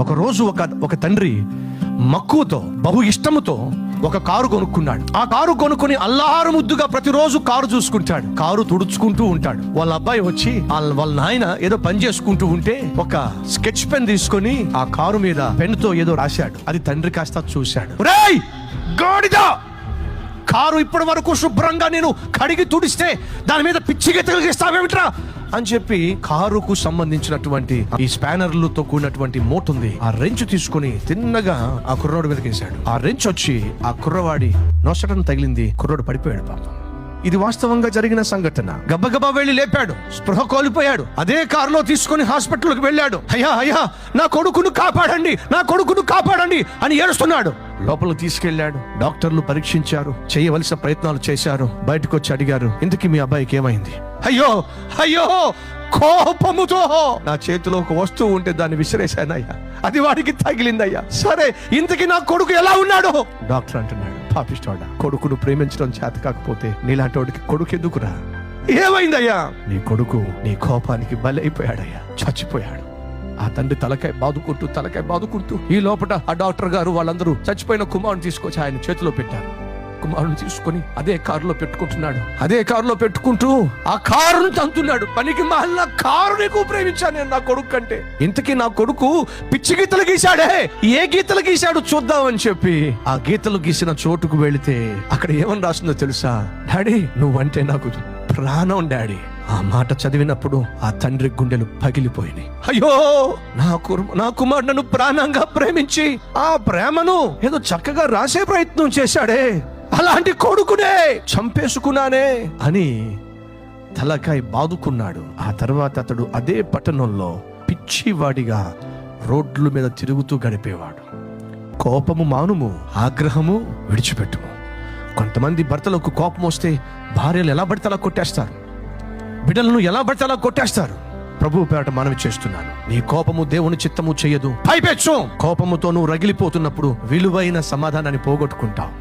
ఒకరోజు ఒక తండ్రి మక్కువతో బహు ఇష్టముతో ఒక కారు కొనుక్కున్నాడు. ఆ కారు కొనుక్కుని అల్లారు ముద్దుగా ప్రతిరోజు కారు చూసుకుంటాడు, కారు తుడుచుకుంటూ ఉంటాడు. వాళ్ళ అబ్బాయి వచ్చి వాళ్ళ నాయన ఏదో పని చేసుకుంటూ ఉంటే ఒక స్కెచ్ పెన్ తీసుకొని ఆ కారు మీద పెన్ తో ఏదో రాశాడు. అది తండ్రి కాస్త చూశాడు. రేయ్ గాడిద, కారు ఇప్పటి వరకు శుభ్రంగా నేను కడిగి తుడిస్తే దాని మీద పిచ్చి గీతలు గీస్తావేమిట్రా అని చెప్పి కారుకు సంబంధించినటువంటి ఈ స్పానర్లతో కూడినటువంటి మోట్ ఉంది, ఆ రెంచ్ తీసుకుని తిన్నగా ఆ కుర్రోడు మీదకి వేశాడు. ఆ రెంచ్ వచ్చి ఆ కుర్రవాడి నొసటను తగిలింది, కుర్రోడు పడిపోయాడు. పాపం ఇది వాస్తవంగా జరిగిన సంఘటన. గబగబా వెళ్లి లేపాడు, స్పృహ కోల్పోయాడు. అదే కారులో తీసుకుని హాస్పిటల్కి వెళ్ళాడు. అయ్యా అయ్యా, నా కొడుకును కాపాడండి, నా కొడుకును కాపాడండి అని ఏడుస్తున్నాడు. లోపలికి తీసుకెళ్లాడు. డాక్టర్లు పరీక్షించారు, చేయవలసిన ప్రయత్నాలు చేశారు. బయటకు వచ్చి అడిగారు, ఇంతకీ మీ అబ్బాయికి ఏమైంది? అయ్యో అయ్యో, కోపముతో నా చేతిలో ఒక వస్తువు ఉంటే దాన్ని విసిరేశానయ్యా, అది వాడికి తగిలిందయ్యా. సరే, ఇంతకీ నా కొడుకు ఎలా ఉన్నాడు? డాక్టర్ అంటున్నాడు, పాపిస్తోడా, కొడుకును ప్రేమించడం చేత కాకపోతే నీలాంటి వాడికి కొడుకు ఎందుకురా? ఏమైందయ్యా? నీ కొడుకు నీ కోపానికి బలైపోయాడయ్యా, చచ్చిపోయాడు. ఆ తండ్రి తలకాయ బాదుకుంటూ ఈ లోపల ఆ డాక్టర్ గారు వాళ్ళందరూ చచ్చిపోయిన కుమారుని తీసుకొచ్చి ఆయన చేతిలో పెట్టారు. కుమారుని తీసుకొని అదే కారులో పెట్టుకుంటున్నాడు. అదే కారులో పెట్టుకుంటూ ఆ కారును తంతున్నాడు. పనికి మళ్ళా కారు నీకు ప్రేమించాను నేను నా కొడుకు కంటే. ఇంతకీ నా కొడుకు పిచ్చి గీతలు గీశాడే, ఏ గీతలు గీశాడు చూద్దామని చెప్పి ఆ గీతలు గీసిన చోటుకు వెళితే అక్కడ ఏమని రాస్తుందో తెలుసా? డాడీ, నువ్వంటే నాకు ప్రాణం డాడీ. ఆ మాట చదివినప్పుడు ఆ తండ్రి గుండెలు పగిలిపోయినాయి. అయ్యో, నా కుమారుడు నన్ను ప్రాణంగా ప్రేమించి ఆ ప్రేమను ఏదో చక్కగా రాసే ప్రయత్నం చేశాడే, అలాంటి కొడుకునే చంపేసుకున్నానే అని తలకాయ బాదుకున్నాడు. ఆ తర్వాత అతడు అదే పట్టణంలో పిచ్చివాడిగా రోడ్ల మీద తిరుగుతూ గడిపేవాడు. కోపము మానుము, ఆగ్రహము విడిచిపెట్టుము. కొంతమంది భర్తలకు కోపం వస్తే భార్యలు ఎలా పడితే అలా కొట్టేస్తారు, బిడ్డలను ఎలా పడితే అలా కొట్టేస్తారు. ప్రభువు పేరట మనవి చేస్తున్నాను, నీ కోపము దేవుని చిత్తము చేయదు. పైపెచ్చు కోపముతో నువ్వు రగిలిపోతున్నప్పుడు విలువైన సమాధానాన్ని పోగొట్టుకుంటావు.